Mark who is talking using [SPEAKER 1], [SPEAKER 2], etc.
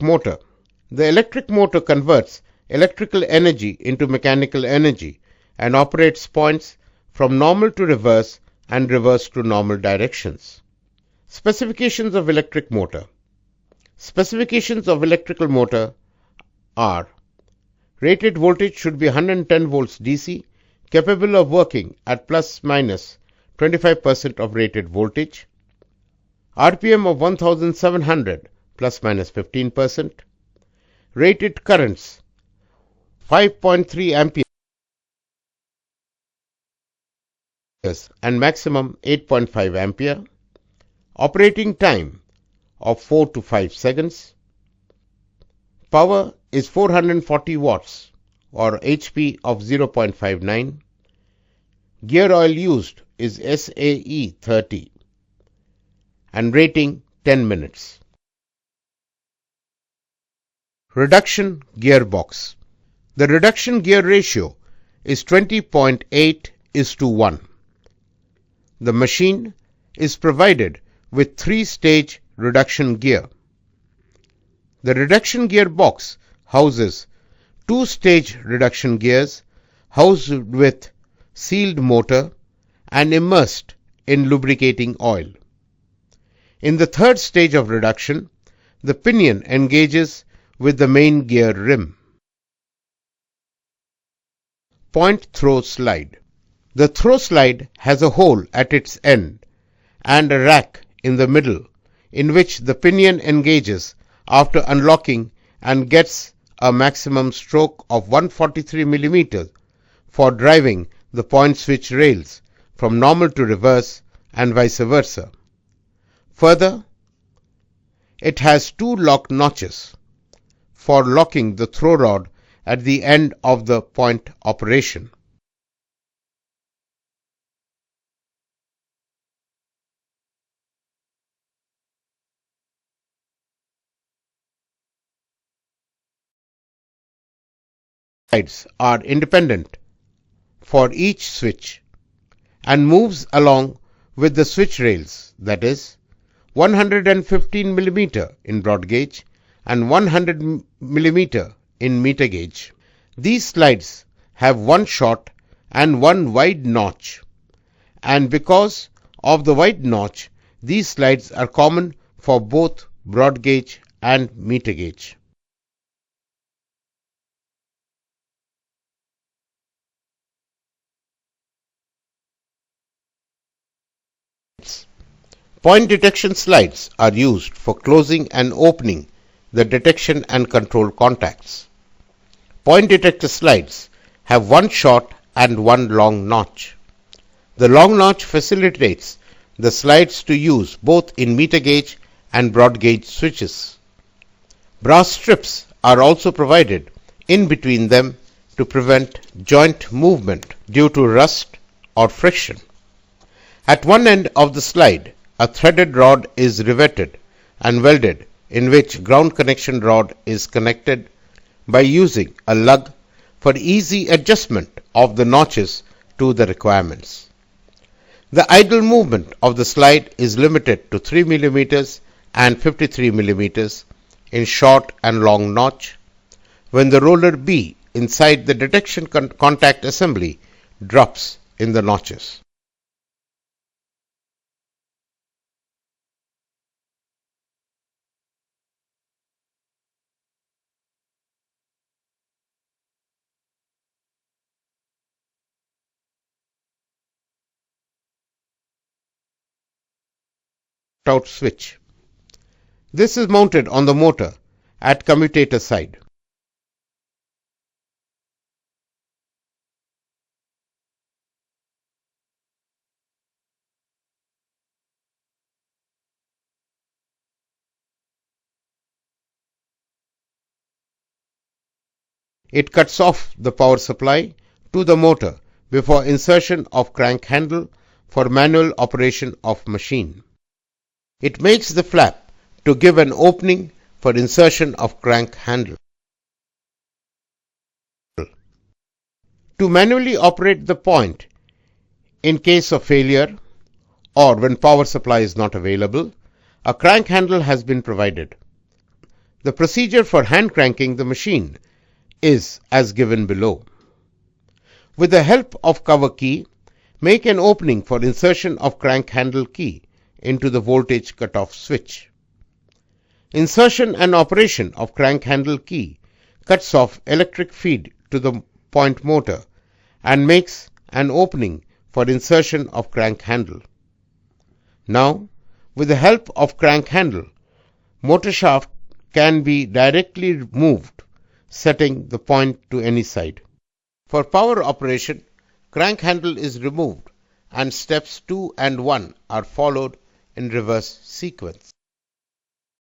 [SPEAKER 1] electric motor. The electric motor converts electrical energy into mechanical energy and operates points from normal to reverse and reverse to normal directions. Specifications of electric motor. Specifications of electrical motor are: rated voltage should be 110 volts DC, capable of working at plus minus 25% of rated voltage, RPM of 1700 plus minus 15%, rated currents 5.3 amperes and maximum 8.5 ampere, operating time of 4 to 5 seconds, power is 440 watts or HP of 0.59, gear oil used is SAE 30 and rating 10 minutes. Reduction gearbox. The reduction gear ratio is 20.8:1. The machine is provided with 3-stage reduction gear. The reduction gear box houses 2-stage reduction gears housed with sealed motor and immersed in lubricating oil. In the 3rd stage of reduction, the pinion engages with the main gear rim. Point throw slide. The throw slide has a hole at its end and a rack in the middle in which the pinion engages after unlocking and gets a maximum stroke of 143 mm for driving the point switch rails from normal to reverse and vice versa. Further, it has 2 lock notches for locking the throw rod at the end of the point operation. Slides are independent for each switch and moves along with the switch rails, that is 115 mm in broad gauge and 100 mm in meter gauge. These slides have one short and one wide notch, and because of the wide notch, these slides are common for both broad gauge and meter gauge. Point detection slides are used for closing and opening the detection and control contacts. Point detector slides have one short and one long notch. The long notch facilitates the slides to use both in meter gauge and broad gauge switches. Brass strips are also provided in between them to prevent joint movement due to rust or friction. At one end of the slide, a threaded rod is riveted and welded, in which ground connection rod is connected by using a lug for easy adjustment of the notches to the requirements. The idle movement of the slide is limited to 3 mm and 53 mm in short and long notch when the roller B inside the detection contact assembly drops in the notches. Out switch. This is mounted on the motor at commutator side. It cuts off the power supply to the motor before insertion of crank handle for manual operation of machine. It makes the flap to give an opening for insertion of crank handle. To manually operate the point in case of failure or when power supply is not available, a crank handle has been provided. The procedure for hand cranking the machine is as given below. With the help of cover key, make an opening for insertion of crank handle key into the voltage cutoff switch. Insertion and operation of crank handle key cuts off electric feed to the point motor and makes an opening for insertion of crank handle. Now, with the help of crank handle, motor shaft can be directly moved, setting the point to any side. For power operation, crank handle is removed and steps 2 and 1 are followed in reverse sequence.